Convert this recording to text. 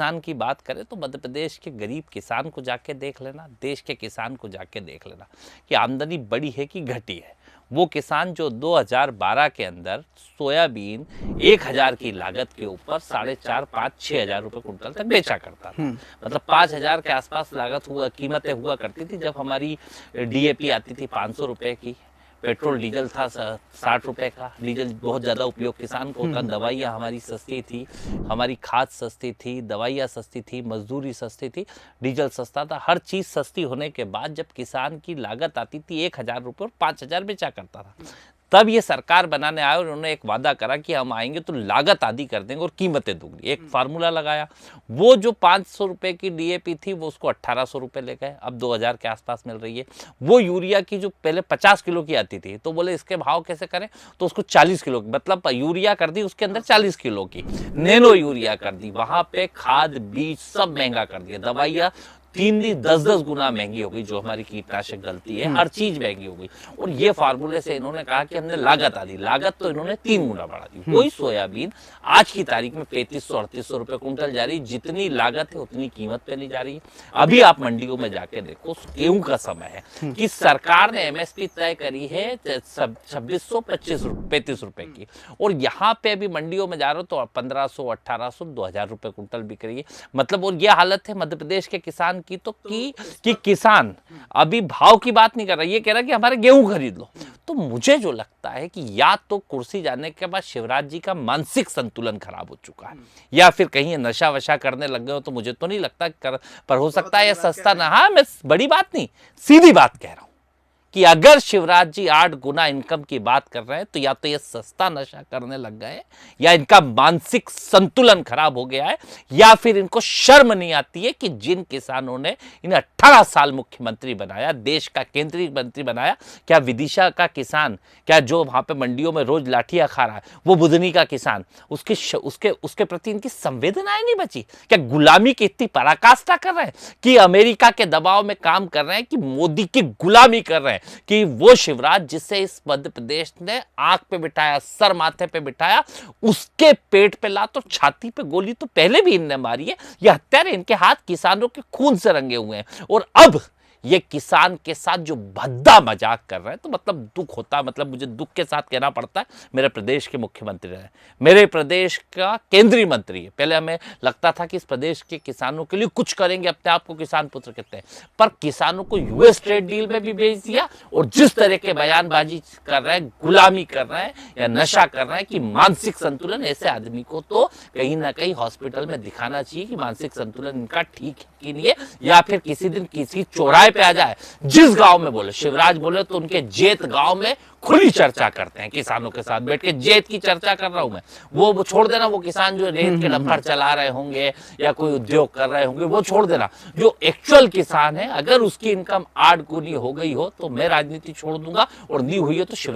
किसान की बात करें तो मध्य प्रदेश के गरीब किसान को जाके देख लेना, देश के किसान को जाके देख लेना कि आमदनी बढ़ी है कि घटी है। वो किसान जो 2012 के अंदर सोयाबीन 1000 की लागत के ऊपर 4,500-6,000 रुपए कुंटल तक बेचा करता था, मतलब 5,000 के आसपास लागत कीमतें हुआ करती थी जब हमारी डीएपी आती थी 500 रुपए की, पेट्रोल डीजल था 60 रुपए का, डीजल बहुत ज़्यादा उपयोग किसान को होता, दवाइयाँ हमारी सस्ती थी, हमारी खाद सस्ती थी, दवाइयाँ सस्ती थी, मजदूरी सस्ती थी, डीजल सस्ता था, हर चीज़ सस्ती होने के बाद जब किसान की लागत आती थी 1,000 रुपये और 5,000 बेचा करता था। तब ये सरकार बनाने आए और उन्होंने एक वादा करा कि हम आएंगे तो लागत आधी कर देंगे और कीमतें दुगनी, एक फार्मूला लगाया। वो जो 500 रुपए की डीएपी थी वो उसको 1,800 रुपए ले गए, अब 2,000 के आसपास मिल रही है। वो यूरिया की जो पहले 50 किलो की आती थी तो बोले इसके भाव कैसे करें, तो उसको 40 किलो मतलब यूरिया कर दी, उसके अंदर 40 किलो की नैनो यूरिया कर दी, वहां पे खाद बीज सब महंगा कर दिया, दवाइयाँ 3-10 गुना महंगी हो गई, जो हमारी कीटनाशक गलती है, हर चीज महंगी हो गई। और ये फार्मूले से इन्होंने कहा कि हमने लागत आधी, लागत तो इन्होंने 3 गुना बढ़ा दी। वही सोयाबीन आज की तारीख में 3500-3800 रुपए कुंटल जा रही, जितनी लागत है उतनी कीमत पे नहीं जा रही है। अभी आप मंडियों में जाके देखो, गेहूं का समय है कि सरकार ने एमएसपी तय करी है 2635 रुपए की, और यहाँ पे अभी मंडियों में जा रहे हो तो 1500, 1800, 2000 रुपए कुंटल बिक रही है। मतलब और ये हालत है मध्य प्रदेश के किसान की तो कि किसान अभी भाव की बात नहीं कर रहा, ये कह रहा कि हमारे गेहूं खरीद लो। तो मुझे जो लगता है कि या तो कुर्सी जाने के बाद शिवराज जी का मानसिक संतुलन खराब हो चुका है, या फिर कहीं नशा वशा करने लग गए हो, तो मुझे तो नहीं लगता पर हो सकता है ये सस्ता ना, हाँ मैं बड़ी बात नहीं सीधी बात कह रहा हूं कि अगर शिवराज जी 8 गुना इनकम की बात कर रहे हैं तो या तो ये सस्ता नशा करने लग गए, या इनका मानसिक संतुलन खराब हो गया है, या फिर इनको शर्म नहीं आती है कि जिन किसानों ने इन्हें 18 साल मुख्यमंत्री बनाया, देश का केंद्रीय मंत्री बनाया, क्या विदिशा का किसान, क्या जो वहां पे मंडियों में रोज लाठियां खा रहा है वो बुधनी का किसान, उसके प्रति इनकी संवेदनाएं नहीं बची? क्या गुलामी की इतनी पराकाष्ठा कर रहे हैं कि अमेरिका के दबाव में काम कर रहे हैं, कि मोदी की गुलामी कर रहे हैं, कि वो शिवराज जिसे इस मध्य प्रदेश ने आंख पे बिठाया, सर माथे पे बिठाया, उसके पेट पे लात और छाती पे गोली तो पहले भी इनने मारी है। ये हत्यारे, इनके हाथ किसानों के खून से रंगे हुए हैं, और अब ये किसान के साथ जो भद्दा मजाक कर रहे हैं, तो मतलब दुख होता है, मतलब मुझे दुख के साथ कहना पड़ता है, मेरे प्रदेश के मुख्यमंत्री रहे, मेरे प्रदेश का केंद्रीय मंत्री है। पहले हमें लगता था कि इस प्रदेश के किसानों के लिए कुछ करेंगे, अपने आप को किसान पुत्र कहते हैं, पर किसानों को यूएस ट्रेड डील में भी भेज दिया, और जिस तरह के बयानबाजी कर रहे हैं, गुलामी कर रहे हैं या नशा कर रहे हैं कि मानसिक संतुलन, ऐसे आदमी को तो कहीं ना कहीं हॉस्पिटल में दिखाना चाहिए कि मानसिक संतुलन इनका ठीक है कि नहीं है, या फिर किसी दिन किसी चौराहे पे आ जाए, जिस गांव में बोले शिवराज बोले तो उनके जेत गांव में खुली चर्चा करते हैं किसानों के साथ बैठ के, जेत की चर्चा कर रहा हूं मैं, वो छोड़ देना, वो किसान जो रेत के डंपर चला रहे होंगे या कोई उद्योग कर रहे होंगे वो छोड़ देना, जो एक्चुअल किसान है अगर उसकी इनकम 8 गुनी हो गई हो तो मैं राजनीति छोड़ दूंगा, और नहीं हुई है तो शिवराज